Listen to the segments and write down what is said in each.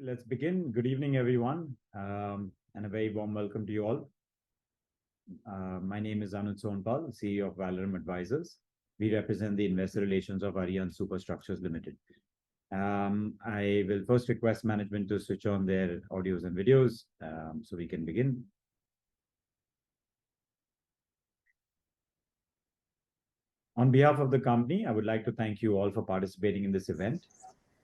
let's begin. Good evening, everyone, and a very warm welcome to you all. My name is Anuj Sonpal, CEO of Valorem Advisors. We represent the investor relations of Arihant Superstructures Ltd. I will first request management to switch on their audios and videos so we can begin. On behalf of the company, I would like to thank you all for participating in this event.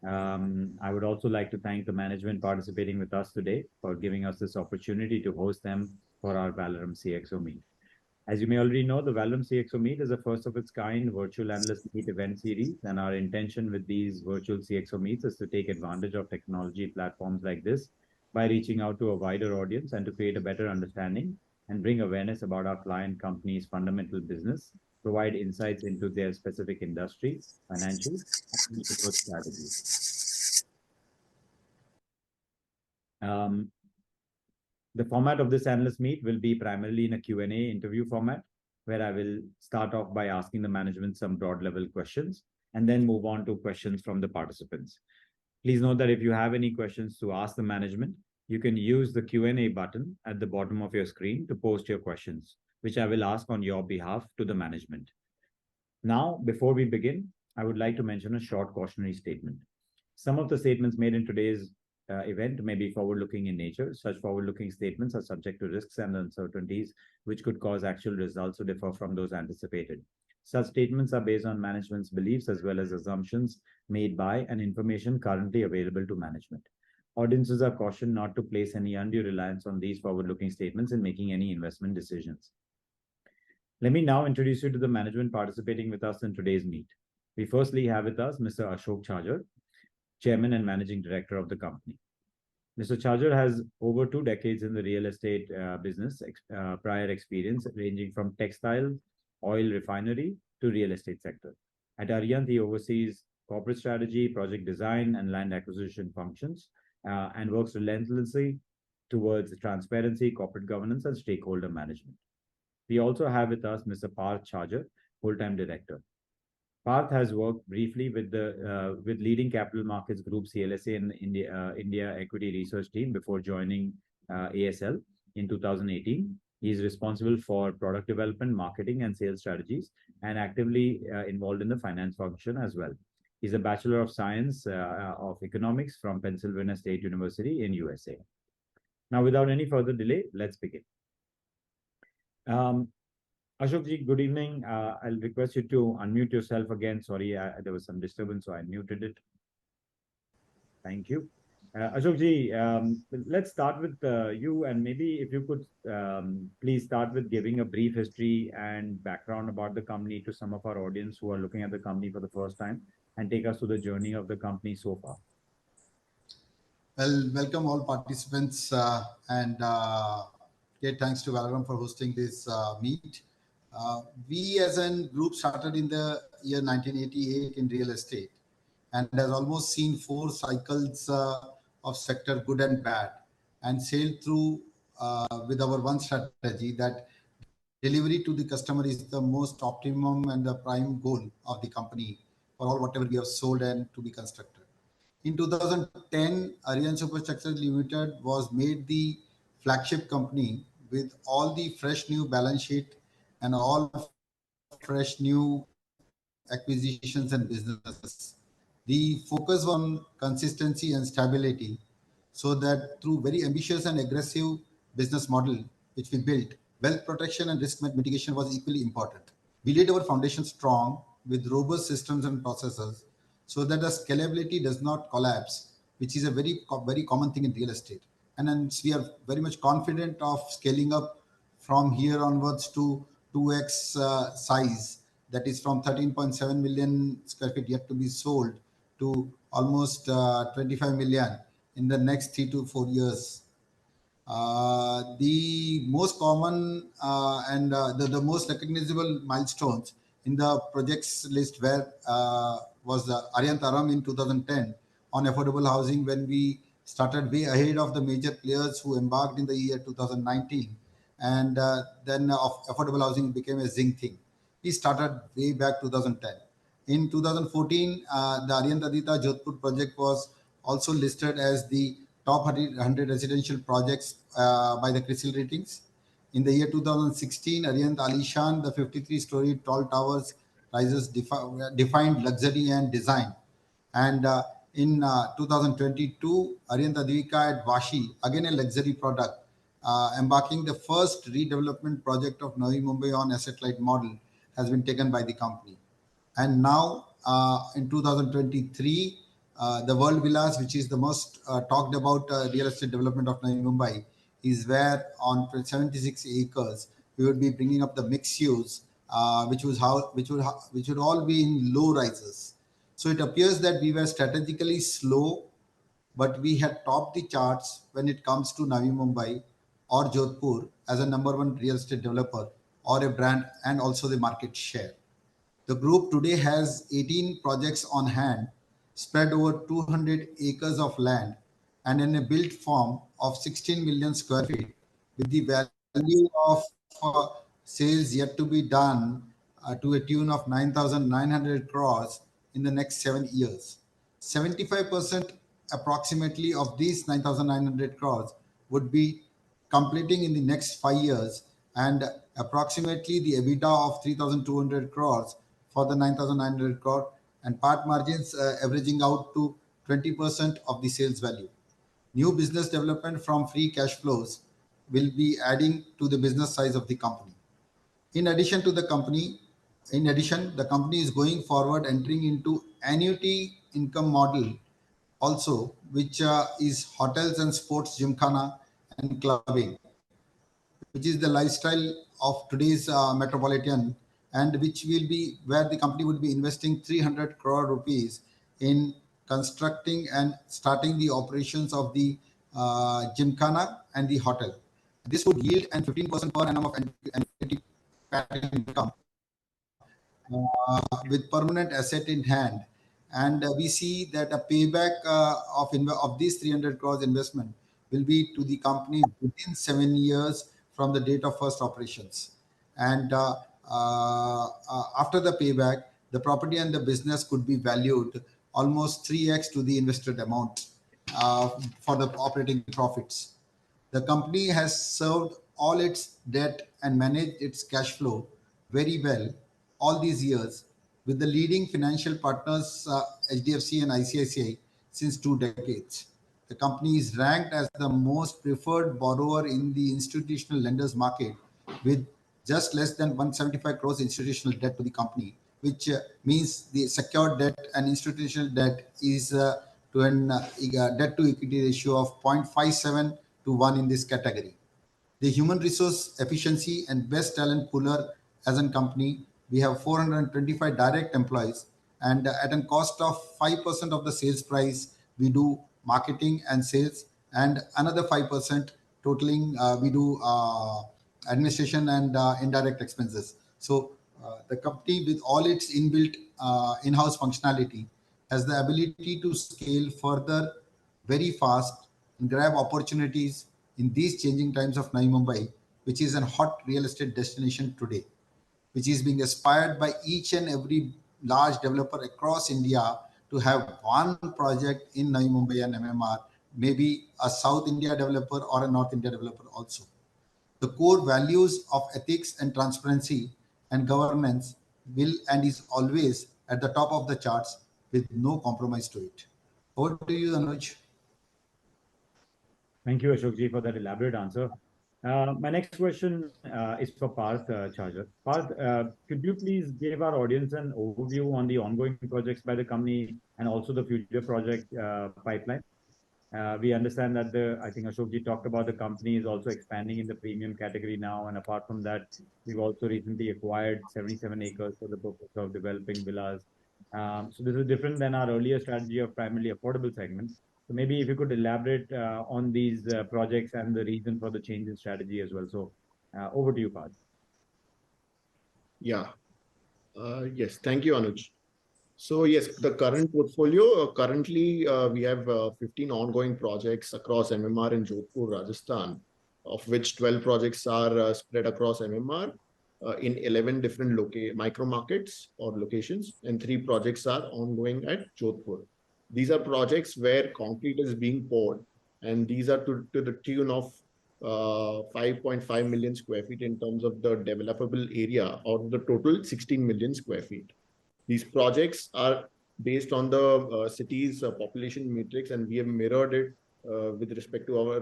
I would also like to thank the management participating with us today for giving us this opportunity to host them for our Valorem CXO meet. As you may already know, the Valorem CXO meet is a first of its kind virtual analyst meet event series, and our intention with these virtual CXO meets is to take advantage of technology platforms like this by reaching out to a wider audience and to create a better understanding and bring awareness about our client company's fundamental business, provide insights into their specific industry, financials, and strategies. The format of this analyst meet will be primarily in a Q&A interview format, where I will start off by asking the management some broad level questions and then move on to questions from the participants. Please note that if you have any questions to ask the management, you can use the Q&A button at the bottom of your screen to post your questions, which I will ask on your behalf to the management. Now, before we begin, I would like to mention a short cautionary statement. Some of the statements made in today's event may be forward-looking in nature. Such forward-looking statements are subject to risks and uncertainties, which could cause actual results to differ from those anticipated. Such statements are based on management's beliefs as well as assumptions made by and information currently available to management. Audiences are cautioned not to place any undue reliance on these forward-looking statements in making any investment decisions. Let me now introduce you to the management participating with us in today's meet. We firstly have with us Mr. Ashok Chhajar, Chairman and Managing Director of the company. Mr. Chhajar has over 2 decades in the real estate business, prior experience ranging from textile, oil refinery to real estate sector. At Arihant, he oversees corporate strategy, project design, and land acquisition functions, and works relentlessly towards transparency, corporate governance, and stakeholder management. We also have with us Mr. Parth Chhajar, full-time director. Parth has worked briefly with leading capital markets group CLSA in India Equity Research Team before joining ASL in 2018. He is responsible for product development, marketing, and sales strategies, and actively involved in the finance function as well. He's a Bachelor of Science of Economics from Pennsylvania State University in USA. Now, without any further delay, let's begin. Ashok ji, good evening. I'll request you to unmute yourself again. Sorry, there was some disturbance, so I muted it. Thank you. Ashok ji, let's start with you, and maybe if you could please start with giving a brief history and background about the company to some of our audience who are looking at the company for the first time, and take us through the journey of the company so far. Well, welcome all participants, and thanks to Valorem for hosting this meet. We as a group started in the year 1988 in real estate and has almost seen 4 cycles of sector good and bad, and sailed through with our one strategy that delivery to the customer is the most optimum and the prime goal of the company for all whatever we have sold and to be constructed. In 2010, Arihant Superstructures Ltd was made the flagship company with all the fresh new balance sheet and all fresh new acquisitions and businesses. The focus on consistency and stability, so that through very ambitious and aggressive business model which we built, wealth protection and risk mitigation was equally important. We laid our foundation strong with robust systems and processes so that the scalability does not collapse, which is a very common thing in real estate. And hence we are very much confident of scaling up from here onwards to 2x size, that is from 13.7 million square feet yet to be sold to almost 25 million in the next 3 to 4 years. The most common and the most recognizable milestones in the projects list was the Arihant Aram in 2010 on affordable housing, when we started way ahead of the major players who embarked in the year 2019. And then affordable housing became a zing thing. We started way back 2010. In 2014, the Arihant Aditya Jodhpur project was also listed as the top 100 residential projects by the CRISIL ratings. In the year 2016, Arihant Alishan, the 53-story tall towers rises defined luxury and design. And in 2022, Arihant Advika at Vashi, again a luxury product, embarking the first redevelopment project of Navi Mumbai on asset-light model has been taken by the company. And now in 2023, the World Villas, which is the most talked about real estate development of Navi Mumbai, is where on 76 acres we would be bringing up the mixed use, which would all be in low rises. So it appears that we were strategically slow, but we had topped the charts when it comes to Navi Mumbai or Jodhpur as a number one real estate developer or a brand, and also the market share. The group today has 18 projects on hand, spread over 200 acres of land, and in a built form of 16 million square feet, with the value of sales yet to be done to a tune of 9,900 crores in the next 7 years. 75% approximately of these 9,900 crores would be completing in the next 5 years, and approximately the EBITDA of 3,200 crores for the 9,900 crore, and part margins averaging out to 20% of the sales value. New business development from free cash flows will be adding to the business size of the company. In addition, the company is going forward entering into annuity income model also, which is hotels and sports gymkhana and clubbing, which is the lifestyle of today's metropolitan, and which will be where the company would be investing 300 crore rupees in constructing and starting the operations of the gymkhana and the hotel. This would yield an 15% per annum of annuity income with permanent asset in hand. And we see that a payback of these 300 crores investment will be to the company within 7 years from the date of first operations. And after the payback, the property and the business could be valued almost 3x to the invested amount for the operating profits. The company has served all its debt and managed its cash flow very well all these years with the leading financial partners, HDFC and ICICI, since 2 decades. The company is ranked as the most preferred borrower in the institutional lenders market with just less than 175 crores institutional debt to the company, which means the secured debt and institutional debt is to an debt to equity ratio of 0.57 to 1 in this category. The human resource efficiency and best talent pooler as a company, we have 425 direct employees, and at a cost of 5% of the sales price, we do marketing and sales, and another 5% totaling we do administration and indirect expenses. So the company, with all its inbuilt in-house functionality, has the ability to scale further very fast and grab opportunities in these changing times of Navi Mumbai, which is a hot real estate destination today, which is being aspired by each and every large developer across India to have one project in Navi Mumbai and MMR, maybe a South India developer or a North India developer also. The core values of ethics and transparency and governance will and is always at the top of the charts with no compromise to it. Over to you, Anuj. Thank you, Ashokji, for that elaborate answer. My next question is for Parth Charger. Parth, could you please give our audience an overview on the ongoing projects by the company and also the future project pipeline? We understand that I think Ashokji talked about the company is also expanding in the premium category now. And apart from that, we've also recently acquired 77 acres for the purpose of developing villas. So this is different than our earlier strategy of primarily affordable segment. So maybe if you could elaborate on these projects and the reason for the change in strategy as well. So over to you, Parth. Yeah. Yes. Thank you, Anuj. So yes, the current portfolio, currently we have 15 ongoing projects across MMR in Jodhpur, Rajasthan, of which 12 projects are spread across MMR in 11 different micro markets or locations, and 3 projects are ongoing at Jodhpur. These are projects where concrete is being poured and these are to the tune of 5.5 million square feet in terms of the developable area, or the total 16 million square feet. These projects are based on the city's population matrix, and we have mirrored it with respect to our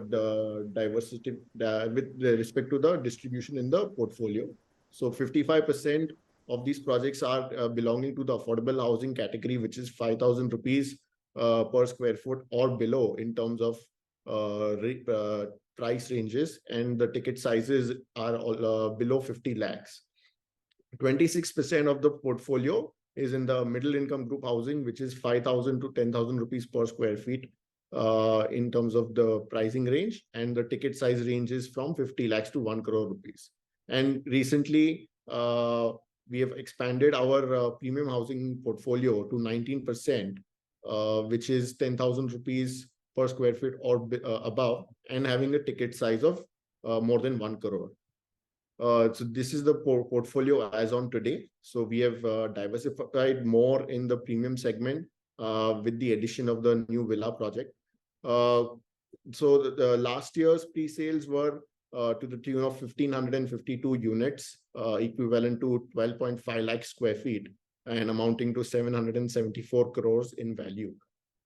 diversity, with respect to the distribution in the portfolio. So 55% of these projects are belonging to the affordable housing category, which is 5,000 rupees per square foot or below in terms of price ranges, and the ticket sizes are all, below 50 lakhs. 26% of the portfolio is in the middle income group housing, which is 5,000 to 10,000 rupees per square feet in terms of the pricing range, and the ticket size ranges from 50 lakhs to 1 crore rupees. And recently, we have expanded our premium housing portfolio to 19%, which is 10,000 rupees per square feet or above, and having a ticket size of more than 1 crore. So this is the portfolio as on today. So we have diversified more in the premium segment with the addition of the new villa project. So the last year's pre-sales were to the tune of 1,552 units, equivalent to 12.5 lakh square feet, and amounting to 774 crores in value.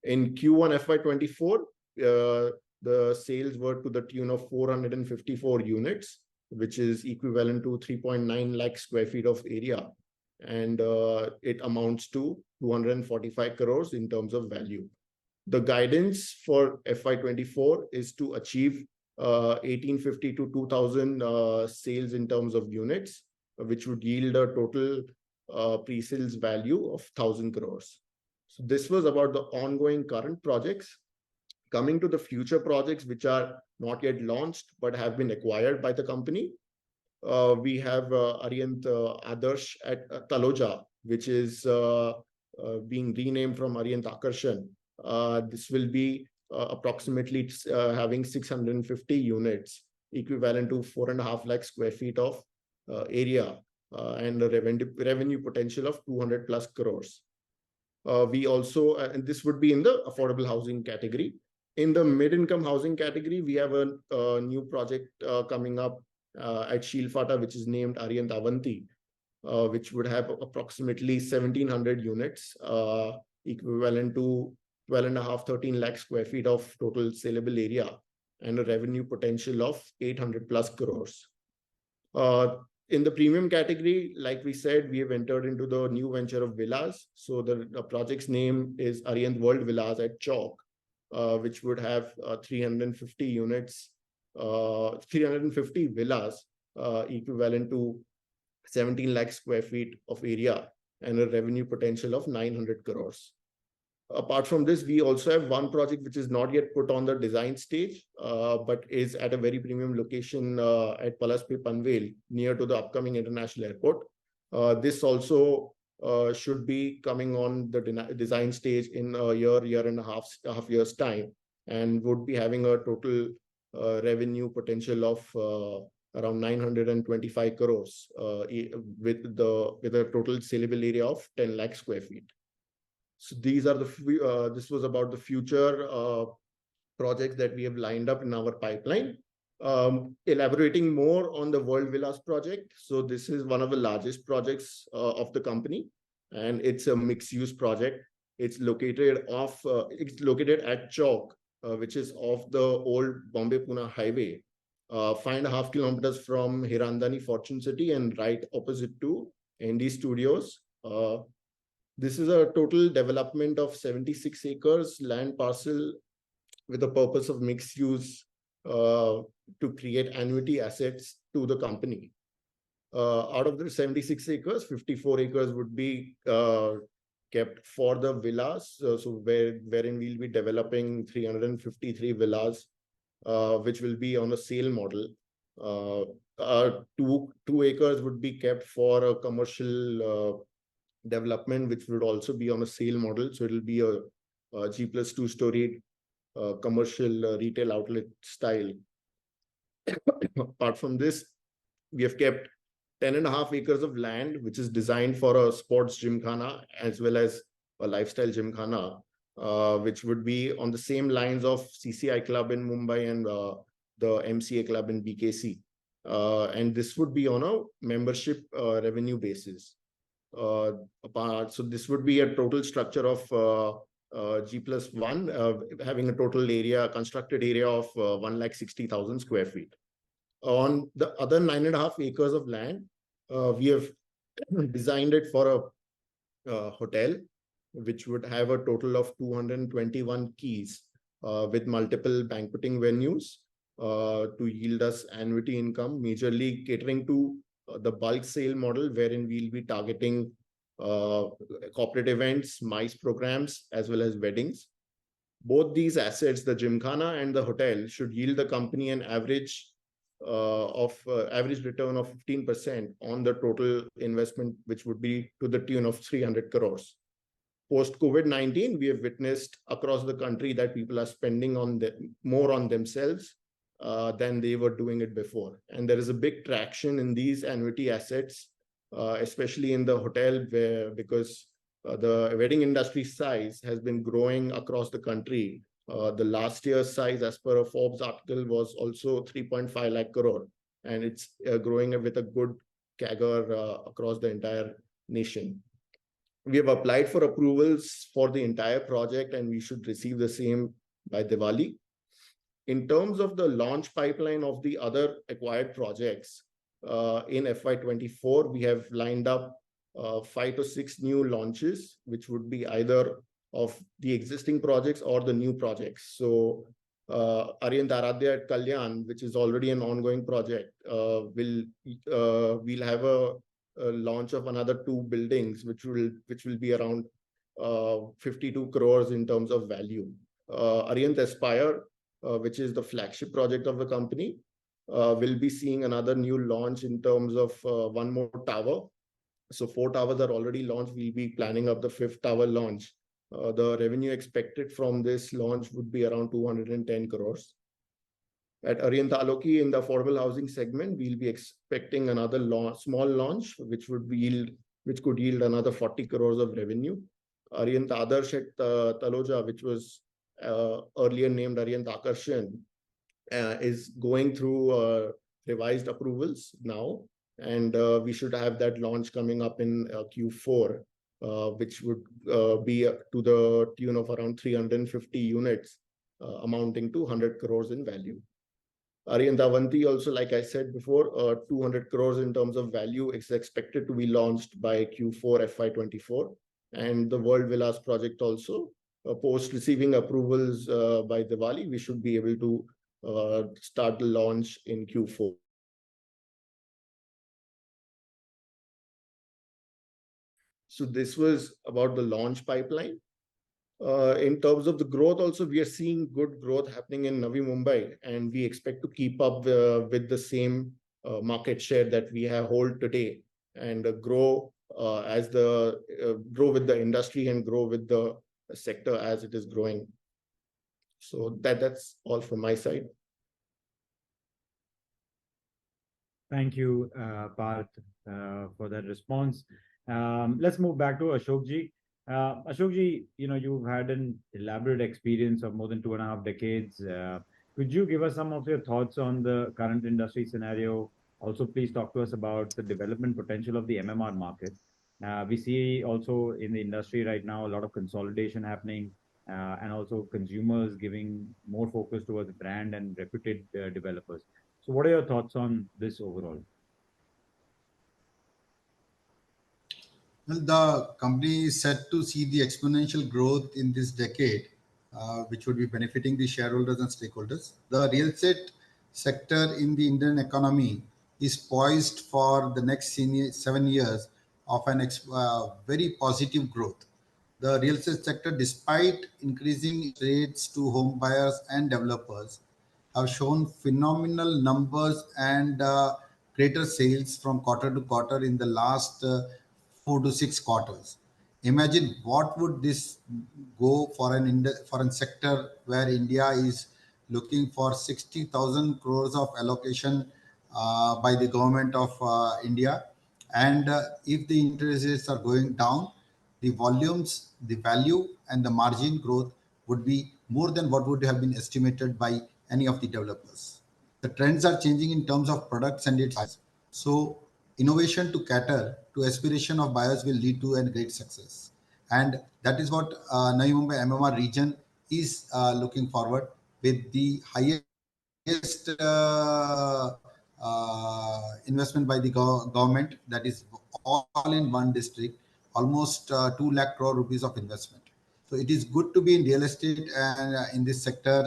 In Q1 FY24, the sales were to the tune of 454 units, which is equivalent to 3.9 lakh square feet of area, and it amounts to 245 crores in terms of value. The guidance for FY24 is to achieve 1,850 to 2,000 sales in terms of units, which would yield a total pre-sales value of 1,000 crores. So this was about the ongoing current projects. Coming to the future projects, which are not yet launched but have been acquired by the company, we have Arihant Adarsh at Taloja, which is being renamed from Arihant Akarshan. This will be approximately having 650 units, equivalent to 4.5 lakh square feet of area, and a revenue potential of 200 plus crores. We also, and this would be in the affordable housing category. In the mid-income housing category, we have a new project coming up at Shilfata, which is named Arihant Avanti, which would have approximately 1,700 units, equivalent to 12.5-13 lakh square feet of total saleable area, and a revenue potential of 800 plus crores. In the premium category, like we said, we have entered into the new venture of villas. So the project's name is Arihant World Villas at Chowk, which would have 350 units, 350 villas, equivalent to 17 lakh square feet of area, and a revenue potential of 900 crores. Apart from this, we also have one project which is not yet put on the design stage, but is at a very premium location at Palaspe Panvel, near to the upcoming international airport. This also should be coming on the design stage in a year and a half years time, and would be having a total revenue potential of around 925 crores with a total saleable area of 10 lakh square feet. So these are the this was about the future projects that we have lined up in our pipeline. Elaborating more on the World Villas project. So this is one of the largest projects of the company, and it's a mixed-use project. It's located at Chowk, which is off the old Bombay-Pune highway, 5.5 kilometers from Hirandani Fortune City, and right opposite to ND Studios. This is a total development of 76 acres land parcel with the purpose of mixed use to create annuity assets to the company. Out of the 76 acres, 54 acres would be kept for the villas, wherein we'll be developing 353 villas, which will be on a sale model. 2 acres would be kept for a commercial development, which would also be on a sale model. So it'll be a G+2 story commercial retail outlet style. Apart from this, we have kept 10.5 acres of land, which is designed for a sports gymkhana as well as a lifestyle gymkhana, which would be on the same lines of CCI Club in Mumbai and the MCA Club in BKC. And this would be on a membership revenue basis. So this would be a total structure of G+1, having a total area, constructed area of 160,000 square feet. On the other 9.5 acres of land, we have designed it for a hotel, which would have a total of 221 keys with multiple banqueting venues to yield us annuity income, majorly catering to the bulk sale model, wherein we'll be targeting corporate events, MICE programs, as well as weddings. Both these assets, the Gymkhana and the hotel, should yield the company an average return of 15% on the total investment, which would be to the tune of 300 crores. Post COVID-19, we have witnessed across the country that people are spending more on themselves than they were doing it before. And there is a big traction in these annuity assets, especially in the hotel, because the wedding industry size has been growing across the country. The last year's size, as per a Forbes article, was also 3.5 lakh crore, and it's growing with a good CAGR across the entire nation. We have applied for approvals for the entire project, and we should receive the same by Diwali. In terms of the launch pipeline of the other acquired projects, in FY24, we have lined up 5 to 6 new launches, which would be either of the existing projects or the new projects. So Arihant Aradhya at Kalyan, which is already an ongoing project, we'll have a launch of another 2 buildings, which will be around 52 crores in terms of value. Arihant Aspire, which is the flagship project of the company, will be seeing another new launch in terms of 1 more tower. So 4 towers are already launched. We'll be planning up the 5th tower launch. The revenue expected from this launch would be around 210 crores. At Arihant Aloki, in the affordable housing segment, we'll be expecting another small launch, which could yield another 40 crores of revenue. Arihant Adarsh at Taloja, which was earlier named Arihant Akarshan, is going through revised approvals now, and we should have that launch coming up in Q4, which would be to the tune of around 350 units, amounting to 100 crores in value. Arihant Avanti also, like I said before, 200 crores in terms of value is expected to be launched by Q4 FY24. And the World Villas project also, post receiving approvals by Diwali, we should be able to start the launch in Q4. So this was about the launch pipeline. In terms of the growth also, we are seeing good growth happening in Navi Mumbai, and we expect to keep up with the same market share that we have hold today, and grow grow with the industry and grow with the sector as it is growing. So that's all from my side. Thank you, Parth, for that response. Let's move back to Ashokji. Ashokji, you've had an elaborate experience of more than 2.5 decades. Could you give us some of your thoughts on the current industry scenario? Also, please talk to us about the development potential of the MMR market. We see also in the industry right now a lot of consolidation happening, and also consumers giving more focus towards brand and reputed developers. So what are your thoughts on this overall? Well, the company is set to see the exponential growth in this decade, which would be benefiting the shareholders and stakeholders. The real estate sector in the Indian economy is poised for the next 7 years of an very positive growth. The real estate sector, despite increasing rates to home buyers and developers, have shown phenomenal numbers and greater sales from quarter to quarter in the last 4 to 6 quarters. Imagine what would this go for a sector where India is looking for 60,000 crores of allocation by the government of India. And if the interest rates are going down, the volumes, the value, and the margin growth would be more than what would have been estimated by any of the developers. The trends are changing in terms of products and its size. So innovation to cater to aspiration of buyers will lead to a great success. And that is what Navi Mumbai MMR region is looking forward with the highest investment by the government, that is all in one district, almost 2 lakh crore rupees of investment. So it is good to be in real estate and in this sector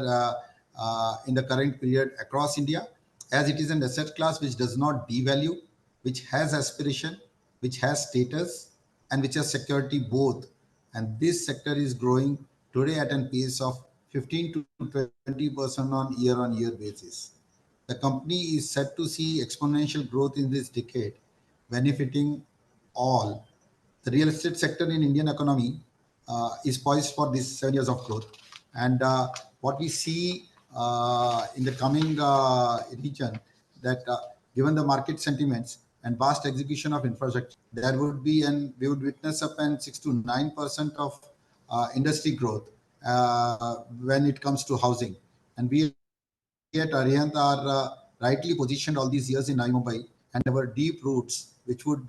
in the current period across India, as it is an asset class which does not devalue, which has aspiration, which has status, and which has security both. And this sector is growing today at a pace of 15 to 20% on year basis. The company is set to see exponential growth in this decade, benefiting all. The real estate sector in Indian economy is poised for these 7 years of growth. And what we see in the coming region, that given the market sentiments and vast execution of infrastructure, there would be, and we would witness up and 6 to 9% of industry growth when it comes to housing. And we at Arihant are rightly positioned all these years in Navi Mumbai, and our deep roots, which would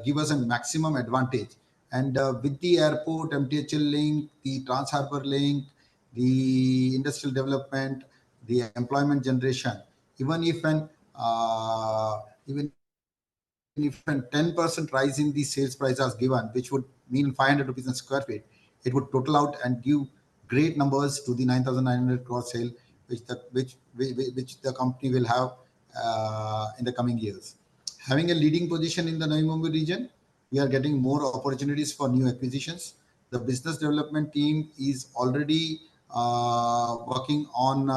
give us a maximum advantage. And with the airport, MTHL link, the Trans Harbour link, the industrial development, the employment generation, even if an 10% rise in the sales price is given, which would mean 500 rupees a square feet, it would total out and give great numbers to the 9,900 crore sale, which the company will have in the coming years. Having a leading position in the Navi Mumbai region, we are getting more opportunities for new acquisitions. The business development team is already working on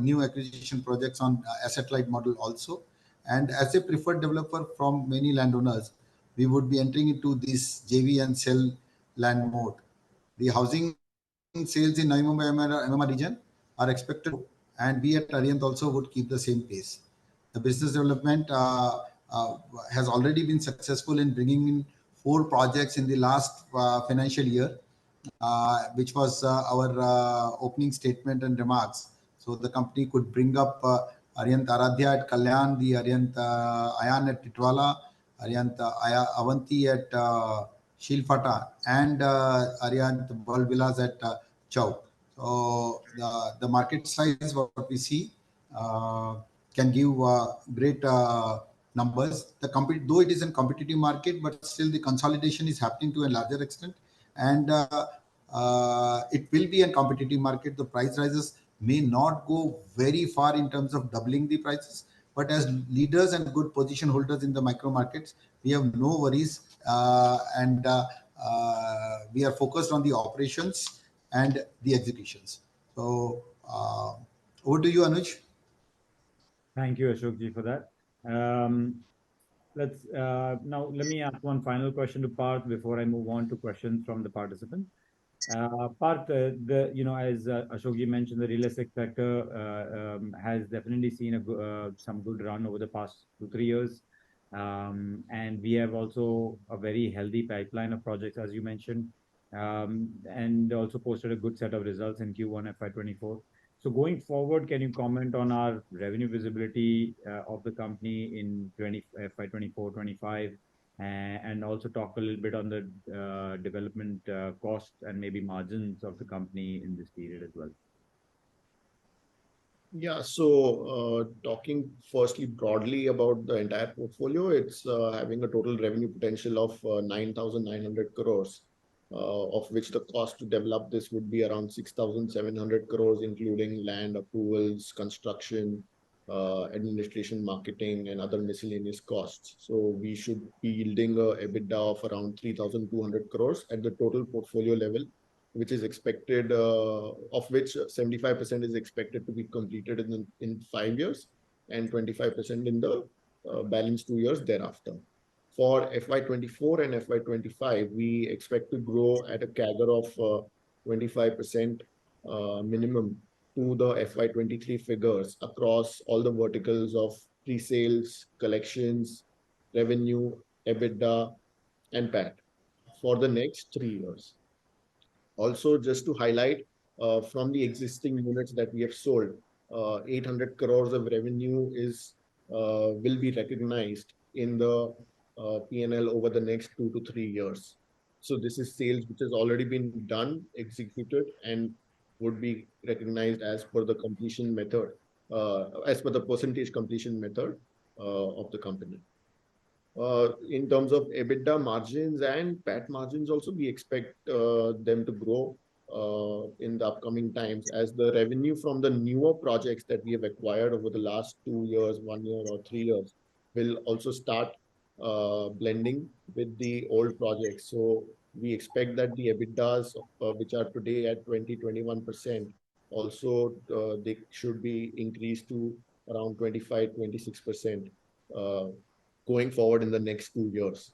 new acquisition projects on asset-light model also. And as a preferred developer from many landowners, we would be entering into this JV and sell land mode. The housing sales in Navi Mumbai MMR region are expected, and we at Arihant also would keep the same pace. The business development has already been successful in bringing in 4 projects in the last financial year, which was our opening statement and remarks. So the company could bring up Arihant Aradhya at Kalyan, the Arihant Ayan at Titwala, Arihant Avanti at Shilfata, and Arihant World Villas at Chowk. So the market size, what we see, can give great numbers. Though it is a competitive market, but still the consolidation is happening to a larger extent. And it will be a competitive market. The price rises may not go very far in terms of doubling the prices, but as leaders and good position holders in the micro markets, we have no worries, and we are focused on the operations and the executions. So over to you, Anuj. Thank you, Ashokji, for that. Now let me ask one final question to Parth before I move on to questions from the participants. Parth, as Ashokji mentioned, the real estate sector has definitely seen some good run over the past 2-3 years. And we have also a very healthy pipeline of projects, as you mentioned, and also posted a good set of results in Q1 FY24. So going forward, can you comment on our revenue visibility of the company in FY24-25, and also talk a little bit on the development cost and maybe margins of the company in this period as well? Yeah, so talking firstly broadly about the entire portfolio, it's having a total revenue potential of 9,900 crores, of which the cost to develop this would be around 6,700 crores, including land approvals, construction, administration, marketing, and other miscellaneous costs. So we should be yielding a EBITDA of around 3,200 crores at the total portfolio level, which is expected, of which 75% is expected to be completed in 5 years and 25% in the balance 2 years thereafter. For FY24 and FY25, we expect to grow at a CAGR of 25% minimum to the FY23 figures across all the verticals of pre-sales, collections, revenue, EBITDA, and PAT. for the next 3 years. Also, just to highlight, from the existing units that we have sold, 800 crores of revenue will be recognized in the P&L over the next 2 to 3 years. So this is sales which has already been done, executed, and would be recognized as per the completion method, as per the percentage completion method of the company. In terms of EBITDA margins and PAT margins also, we expect them to grow in the upcoming times, as the revenue from the newer projects that we have acquired over the last 2 years, 1 year or 3 years will also start blending with the old projects. So we expect that the EBITDAs, which are today at 20-21%, also they should be increased to around 25-26% going forward in the next 2 years.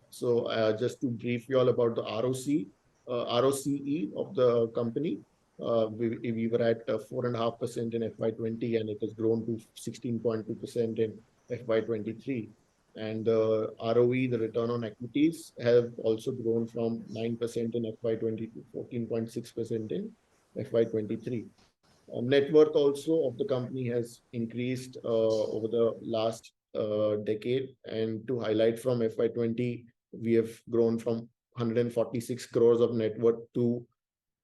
So just to brief you all about the ROCE of the company, we were at 4.5% in FY20, and it has grown to 16.2% in FY23. And the ROE, the return on equities, have also grown from 9% in FY20 to 14.6% in FY23. Net worth also of the company has increased over the last decade. And to highlight, from FY20, we have grown from 146 crores of net worth to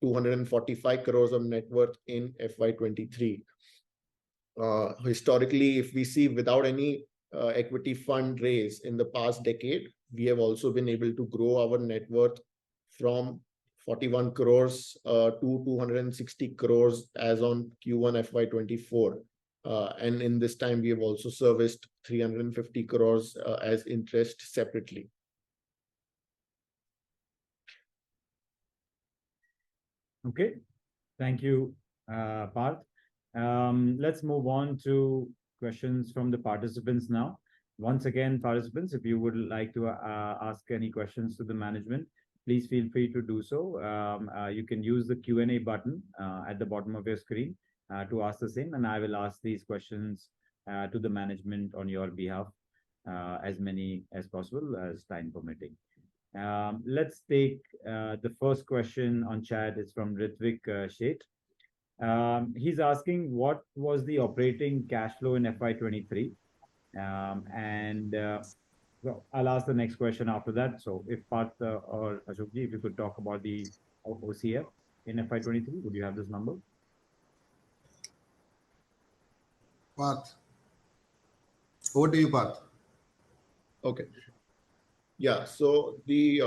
245 crores of net worth in FY23. Historically, if we see, without any equity fund raise in the past decade, we have also been able to grow our net worth from 41 crores to 260 crores as on Q1 FY24. And in this time, we have also serviced 350 crores as interest separately. Okay, thank you, Parth. Let's move on to questions from the participants now. Once again, participants, if you would like to ask any questions to the management, please feel free to do so. You can use the Q&A button at the bottom of your screen to ask the same, and I will ask these questions to the management on your behalf, as many as possible, as time permitting. Let's take the first question on chat. Is from Ritvik Sheth. He's asking, what was the operating cash flow in FY23? Well, I'll ask the next question after that. So if Parth or Ashokji, if you could talk about the OCF in FY23, would you have this number? Parth. Over to you, Parth. Okay. Yeah, so the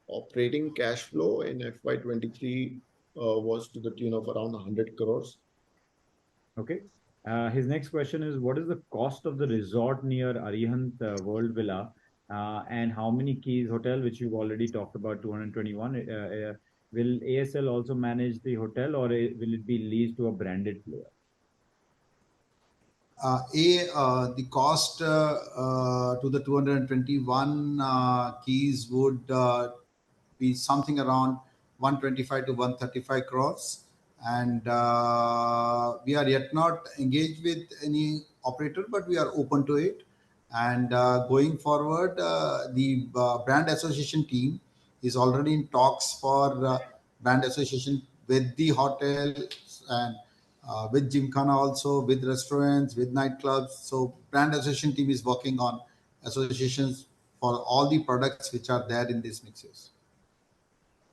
operating cash flow in FY23 was to the tune of around 100 crores. Okay. His next question is, what is the cost of the resort near Arihant World Villa, and how many keys hotel, which you've already talked about, 221? Will ASL also manage the hotel, or will it be leased to a branded player? The cost to the 221 keys would be something around 125 to 135 crores. And we are yet not engaged with any operator, but we are open to it. And going forward, the brand association team is already in talks for brand association with the hotels and with Gymkhana also, with restaurants, with nightclubs. So brand association team is working on associations for all the products which are there in these mixes.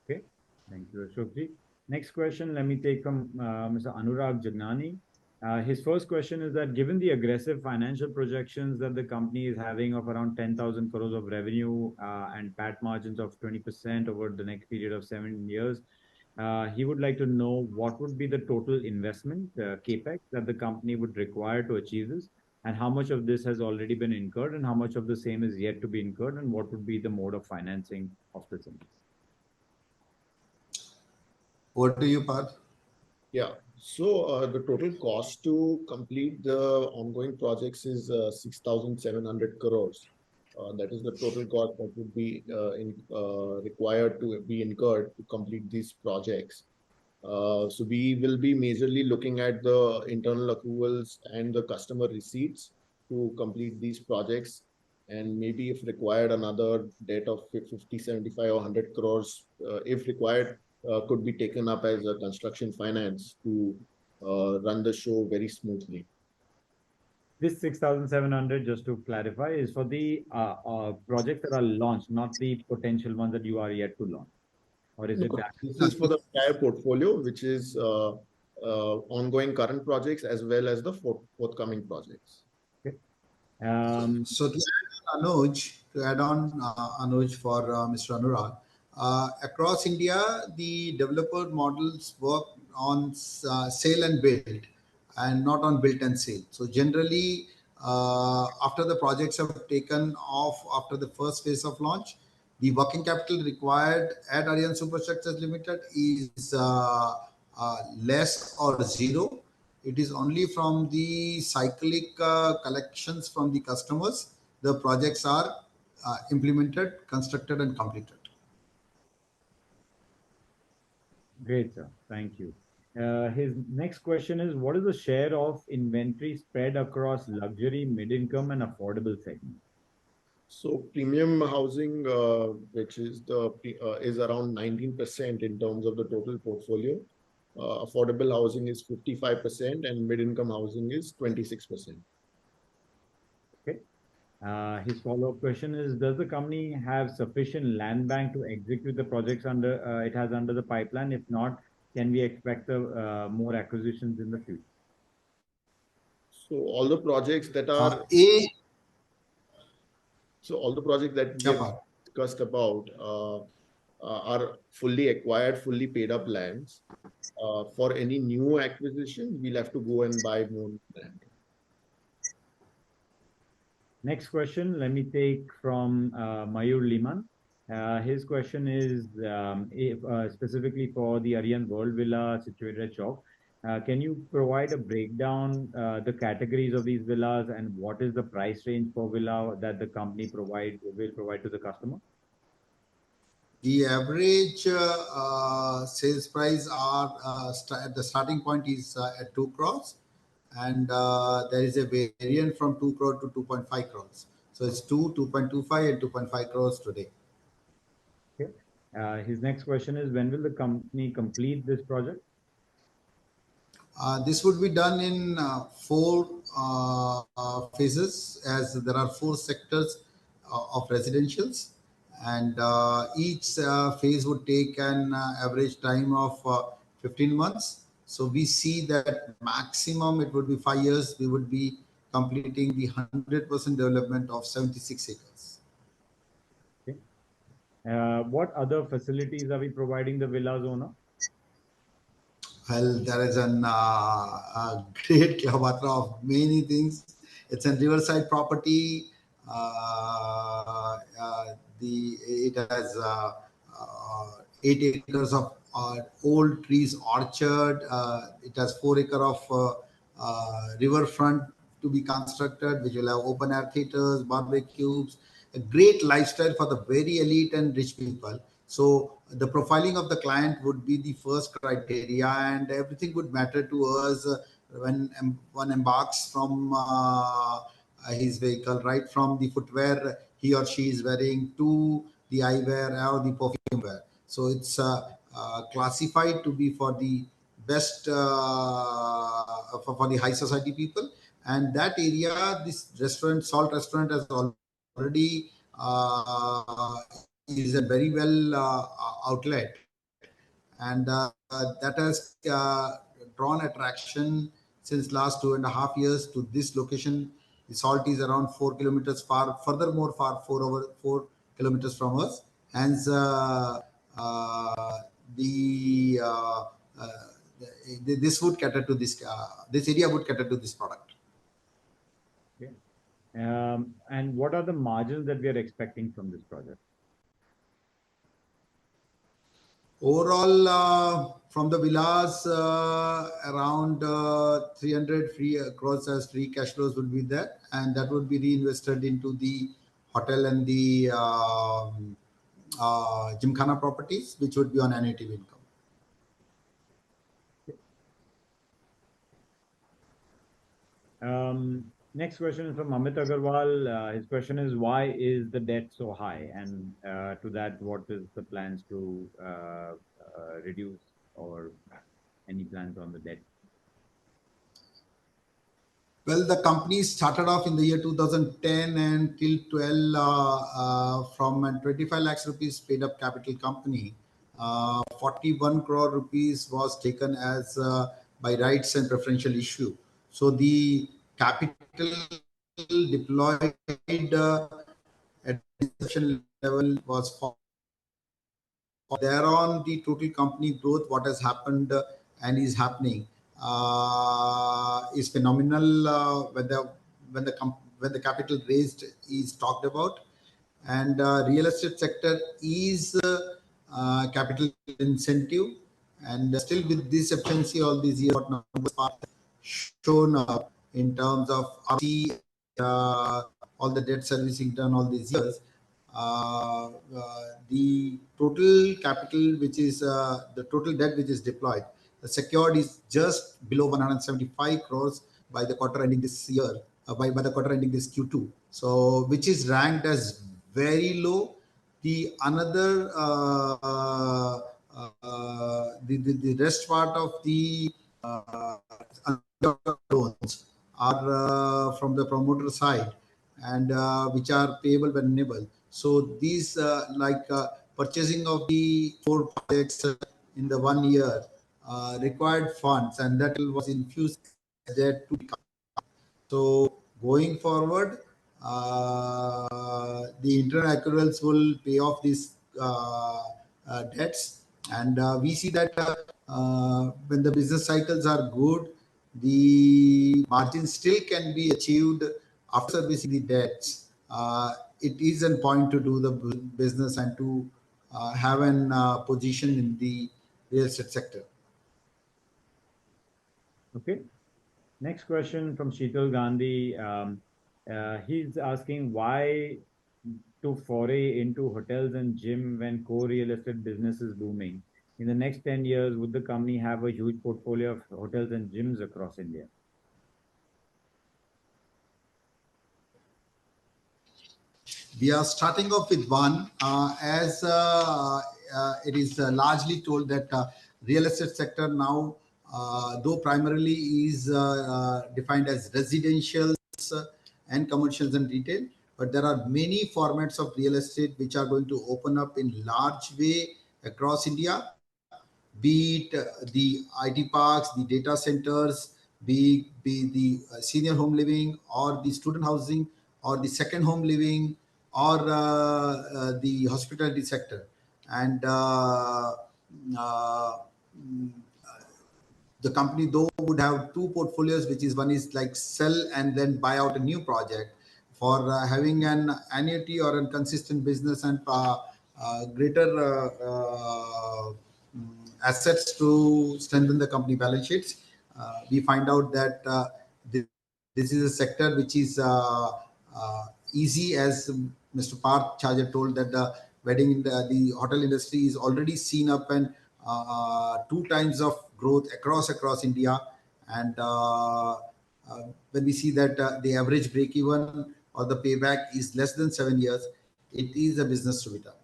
Okay, thank you, Ashokji. Next question, let me take from Mr. Anurag Jagnani. His first question is that, given the aggressive financial projections that the company is having of around 10,000 crores of revenue and PAT margins of 20% over the next period of 7 years, he would like to know what would be the total investment, CAPEX, that the company would require to achieve this, and how much of this has already been incurred, and how much of the same is yet to be incurred, and what would be the mode of financing of this investment. Over to you, Parth. Yeah, so the total cost to complete the ongoing projects is 6,700 crores. That is the total cost that would be required to be incurred to complete these projects. So we will be majorly looking at the internal accruals and the customer receipts to complete these projects. and maybe if required, another debt of 50, 75 or 100 crores, if required, could be taken up as a construction finance to run the show very smoothly. This 6,700, just to clarify, is for the projects that are launched, not the potential ones that you are yet to launch. Or is it No, that? this is for the entire portfolio, which is ongoing current projects as well as the forthcoming projects. Okay. So to add on Anuj for Mr. Anurag, across India, the developer models work on sale and build and not on build and sale. So generally, after the projects have taken off after the first phase of launch, the working capital required at Arihant Superstructures Limited is less or zero. It is only from the cyclic collections from the customers the projects are implemented, constructed, and completed. Great, sir. Thank you. His next question is, what is the share of inventory spread across luxury, mid-income, and affordable segments? So premium housing, which is is around 19% in terms of the total portfolio. Affordable housing is 55% and mid-income housing is 26%. Okay. His follow-up question is, does the company have sufficient land bank to execute the projects it has under the pipeline? If not, can we expect more acquisitions in the future? So all the projects that are all the projects that we have discussed about are fully acquired, fully paid up lands. For any new acquisition, we'll have to go and buy more land. Next question, let me take from Mayur Liman. His question is specifically for the Arihant World Villa situated at Chowk. Can you provide a breakdown, the categories of these villas, and what is the price range for villa that the company will provide to the customer? The average sales price at the starting point is at 2 crores, and there is a variant from 2 crore to 2.5 crores. So it's 2.25 and 2.5 crores today. Okay. His next question is, when will the company complete this project? This would be done in 4 phases, as there are 4 sectors of residentials, and each phase would take an average time of 15 months. So we see that maximum it would be 5 years. We would be completing the 100% development of 76 acres. Okay. What other facilities are we providing the villa's owner? Well, there is a great kilometer of many things. It's a riverside property. It has 8 acres of old trees orchard. It has 4 acres of riverfront to be constructed, which will have open air theaters, barbecues, a great lifestyle for the very elite and rich people. So the profiling of the client would be the first criteria, and everything would matter to us when one embarks from his vehicle, right from the footwear he or she is wearing to the eyewear or the perfume wear. So it's classified to be for the best for the high society people, and that area, this restaurant, Salt Restaurant, has already is a very well outlet, and that has drawn attraction since last 2.5 years to this location. The Salt is around 4 kilometers far, furthermore far 4 kilometers from us. Hence, this would cater to this. This area would cater to this product. Okay. And what are the margins that we are expecting from this project? Overall, from the villas, around 300 crores as free cash flows will be there, and that would be reinvested into the hotel and the Gymkhana properties, which would be on annuity income. Next question is from Amit Agarwal. His question is, why is the debt so high? And to that, what is the plans to reduce, or any plans on the debt? Well, the company started off in the year 2010 and till 12 from a 25 lakhs rupees paid up capital company. 41 crore rupees was taken as by rights and preferential issue. So the capital deployed at the inception level was for thereon the total company growth, what has happened and is happening is phenomenal when the capital raised is talked about, and real estate sector is capital incentive, and still with this efficiency all these years what numbers are shown up in terms of RC, all the debt servicing done all these years. The total capital, which is the total debt which is deployed, the secured is just below 175 crores by the quarter ending this year, by the quarter ending this Q2. So, which is ranked as very low. The another the rest part of the loans are from the promoter side, and which are payable when enabled. So these purchasing of the 4 projects in the 1 year required funds, and that was infused there to become. So going forward, the internal accruals will pay off these debts, and we see that when the business cycles are good, the margin still can be achieved after servicing the debts. It is a point to do the business and to have an position in the real estate sector. Okay. Next question from Sheetal Gandhi. He's asking why to foray into hotels and gym when core real estate business is booming. In the next 10 years, would the company have a huge portfolio of hotels and gyms across India? We are starting off with one, as it is largely told that real estate sector now, though primarily is defined as residential and commercials and retail, but there are many formats of real estate which are going to open up in large way across India, be it the IT parks, the data centers, be the senior home living or the student housing or the second home living or the hospitality sector. And the company though would have two portfolios, which is one is like sell and then buy out a new project for having an annuity or a consistent business and greater assets to strengthen the company balance sheets. We find out that this is a sector which is easy, as Mr. Parth Charger told, that the the hotel industry is already seen up and 2 times of growth across India. And when we see that the average break even or the payback is less than 7 years, it is a business to be done.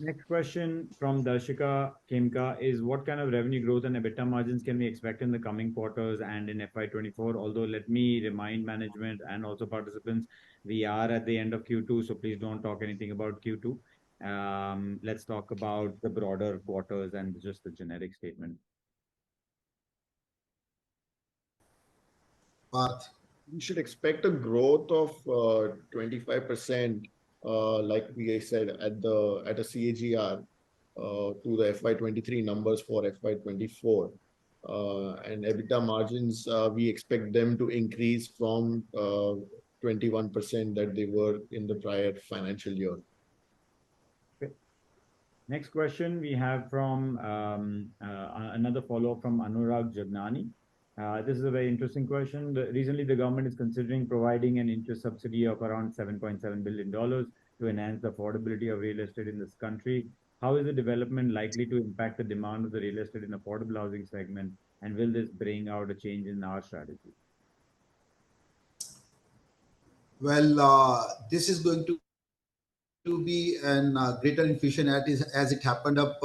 Next question from Darshika Kemka is, what kind of revenue growth and EBITDA margins can we expect in the coming quarters and in FY24? Although let me remind management and also participants, we are at the end of Q2, so please don't talk anything about Q2. Let's talk about the broader quarters and just the generic statement. Parth. We should expect a growth of 25%. Like we said at a CAGR to the FY23 numbers for FY24, and EBITDA margins, we expect them to increase from 21% that they were in the prior financial year. Okay. Next question we have from another follow-up from Anurag Jagnani. This is a very interesting question. Recently, the government is considering providing an interest subsidy of around $7.7 billion to enhance the affordability of real estate in this country. How is the development likely to impact the demand of the real estate in affordable housing segment? And will this bring out a change in our strategy? Well, this is going to be an greater infusion as it happened up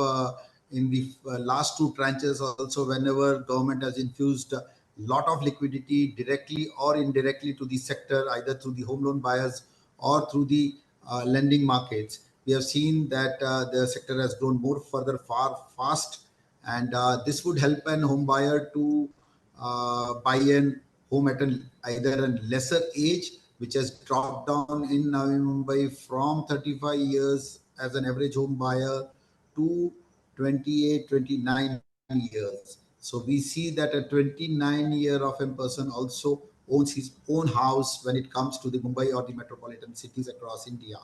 in the last two tranches also, whenever government has infused a lot of liquidity directly or indirectly to the sector, either through the home loan buyers or through the lending markets. We have seen that the sector has grown more further far fast, and this would help an home buyer to buy an home at either a lesser age, which has dropped down in Navi Mumbai from 35 years as an average home buyer to 28, 29 years. So we see that a 29-year-of person also owns his own house when it comes to the Mumbai or the metropolitan cities across India.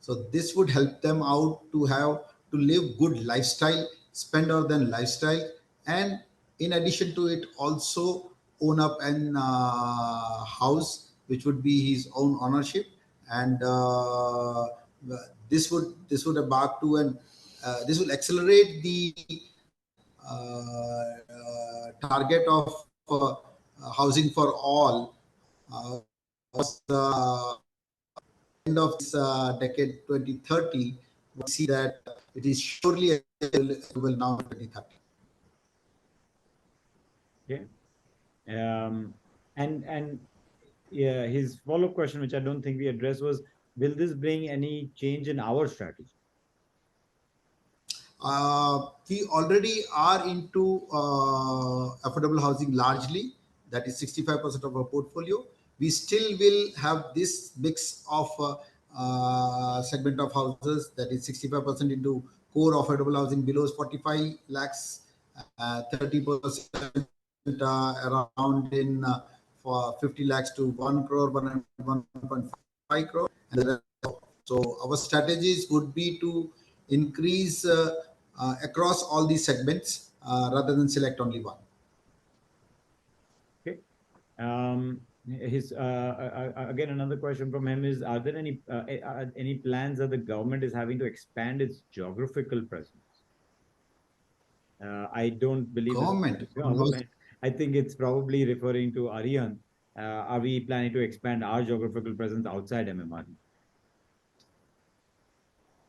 So this would help them out to have to live good lifestyle, spend other than lifestyle, and in addition to it, also own up an house which would be his own ownership, and this would embark to an this will accelerate the target of housing for all. Was end of this decade 2030, we see that it is surely available now in 2030. Okay. And yeah, his follow-up question, which I don't think we addressed, was, will this bring any change in our strategy? We already are into affordable housing largely. That is 65% of our portfolio. We still will have this mix of segment of houses, that is 65% into core affordable housing below 45 lakhs, 30% around in for 50 lakhs to 1 crore, 1.5 crore. And so our strategies would be to increase across all these segments rather than select only one. Okay. His again, another question from him is: are there any plans that the government is having to expand its geographical presence? I don't believe Government. I think it's probably referring to Arihant. Are we planning to expand our geographical presence outside MMR?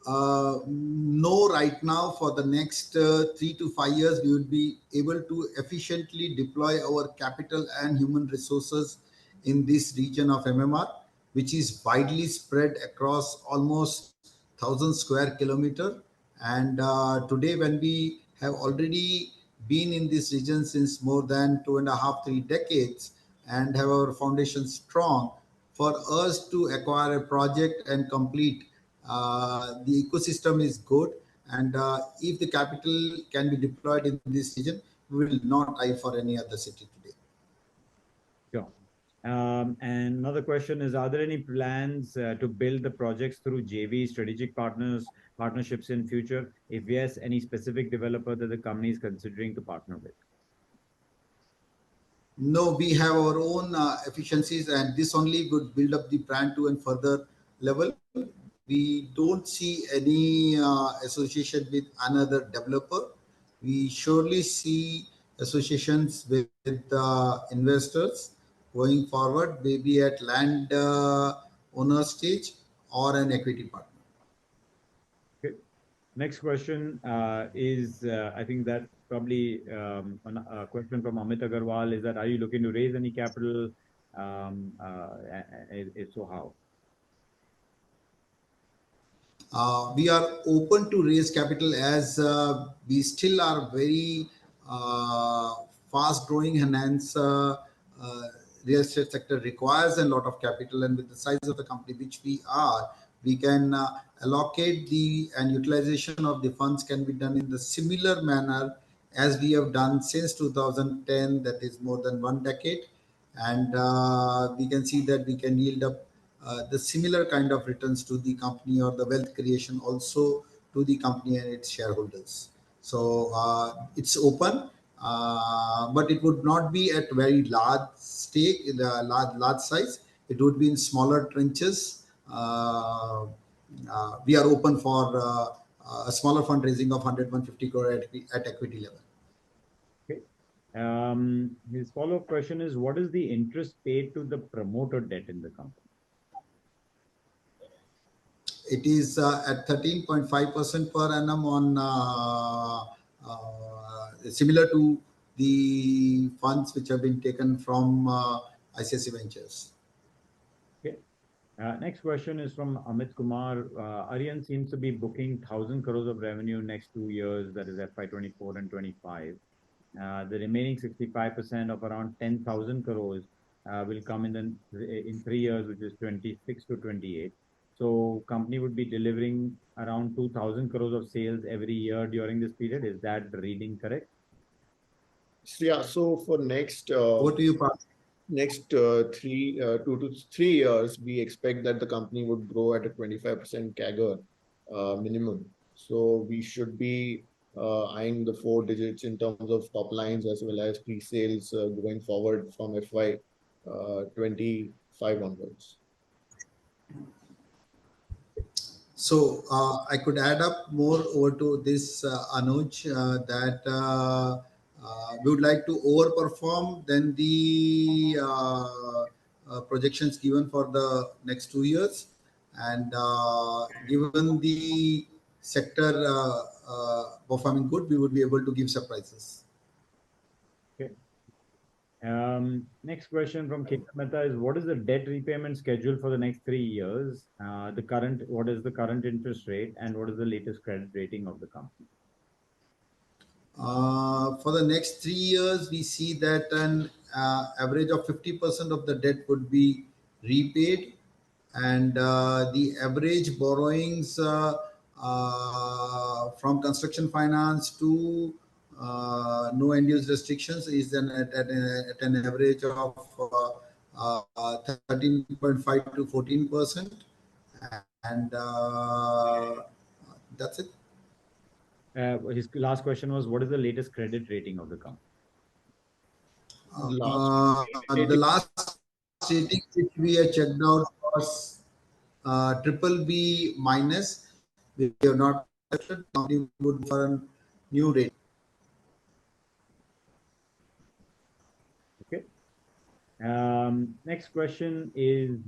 No, right now for the next 3 to 5 years, we would be able to efficiently deploy our capital and human resources in this region of MMR, which is widely spread across almost 1,000 square kilometer. And today, when we have already been in this region since more than 2.5, 3 decades and have our foundation strong, for us to acquire a project and complete, the ecosystem is good, and if the capital can be deployed in this region, we will not eye for any other city today. Sure. And another question is: are there any plans to build the projects through JV strategic partnerships in future? If yes, any specific developer that the company is considering to partner with? No, we have our own efficiencies, and this only would build up the brand to a further level. We don't see any association with another developer. We surely see associations with investors going forward, maybe at land owner stage or an equity partner. Okay. Next question is, I think that probably a question from Amit Agarwal is that, are you looking to raise any capital? If so, how? We are open to raise capital as we still are very fast growing, and hence real estate sector requires a lot of capital, and with the size of the company which we are, we can allocate the and utilization of the funds can be done in the similar manner as we have done since 2010, that is more than 1 decade, and we can see that we can yield up the similar kind of returns to the company, or the wealth creation also to the company and its shareholders. So it's open, but it would not be at very large stake, in the large size. It would be in smaller trenches. We are open for a smaller fundraising of 100-150 crore at equity level. Okay. His follow-up question is, what is the interest paid to the promoter debt in the company? It is at 13.5% per annum on similar to the funds which have been taken from ICICI Ventures. Okay. Next question is from Amit Kumar. Arihant seems to be booking 1,000 crores of revenue next 2 years, that is FY24 and 25. The remaining 65% of around 10,000 crores will come in 3 years, which is 26 to 28. So company would be delivering around 2,000 crores of sales every year during this period. Is that reading correct? Yeah. So for next Over to you, Parth. next 2 to 3 years, we expect that the company would grow at a 25% CAGR minimum. So we should be eyeing the 4 digits in terms of top lines as well as pre-sales going forward from FY25 onwards. So I could add up more over to this, Anuj, that we would like to overperform than the projections given for the next 2 years. And given the sector performing good, we would be able to give surprises. Okay. Next question from Ketan Mehta is, what is the debt repayment schedule for the next 3 years? What is the current interest rate, and what is the latest credit rating of the company? For the next 3 years, we see that an average of 50% of the debt would be repaid, and the average borrowings from construction finance to no end-use restrictions is then at an average of 13.5 to 14%, and that's it. His last question was, what is the latest credit rating of the company? The last rating which we have checked out was BBB minus. We have not accepted. Company would for a new rating. Okay. Next question is,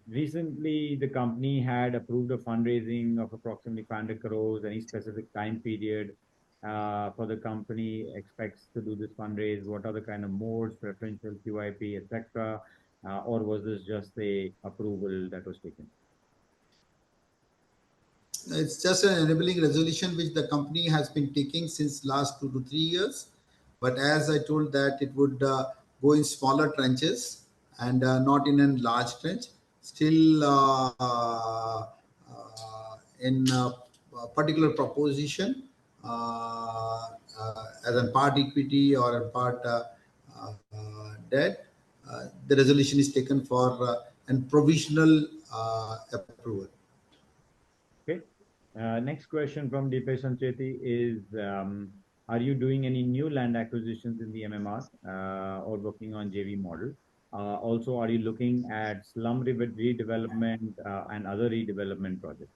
recently the company had approved a fundraising of approximately 500 crores. Any specific time period for the company expects to do this fundraise? What are the kind of modes, preferential, QIP, etc.? Or was this just a approval that was taken? It's just an enabling resolution which the company has been taking since last 2 to 3 years. But as I told that it would go in smaller trenches and not in a large trench. Still in a particular proposition as a part equity or a part debt, the resolution is taken for and provisional approval. Okay. Next question from Deepesh Sancheti is, are you doing any new land acquisitions in the MMR or working on JV model? Also, are you looking at slum redevelopment and other redevelopment projects?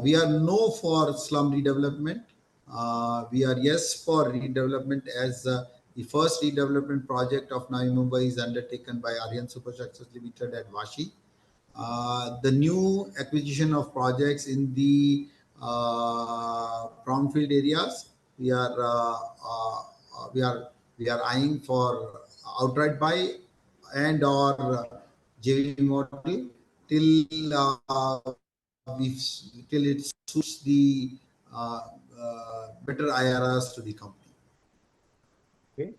We are no for slum redevelopment. We are yes for redevelopment, as the first redevelopment project of Navi Mumbai is undertaken by Arihant Superstructures Ltd at Vashi. The new acquisition of projects in the brownfield areas, we are eyeing for outright buy and or JV model till it suits the better IRRs to the company. Okay.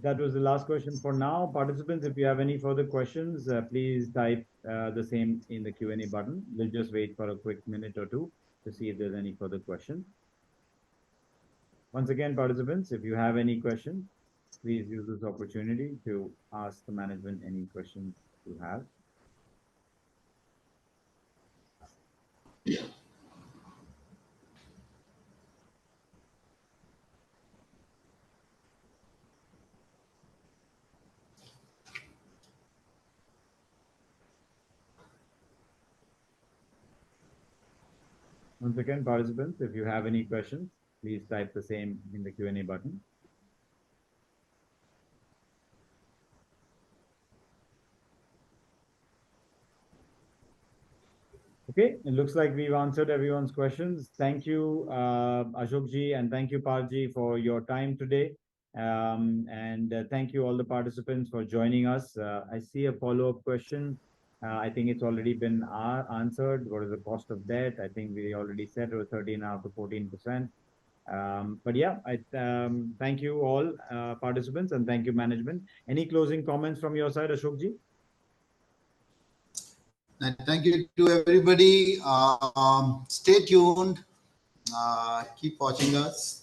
That was the last question for now. Participants, if you have any further questions, please type the same in the Q&A button. We'll just wait for a quick minute or two to see if there's any further questions. Once again, participants, if you have any questions, please use this opportunity to ask the management any questions you have. Once again, participants, if you have any questions, please type the same in the Q&A button. Okay, it looks like we've answered everyone's questions. Thank you, Ashok ji, and thank you, Parji, for your time today. And thank you all the participants for joining us. I see a follow-up question. I think it's already been answered. What is the cost of debt? I think we already said it was 13.5 to 14%. But yeah, thank you all participants and thank you management. Any closing comments from your side, Ashok ji? And thank you to everybody. Stay tuned. Keep watching us.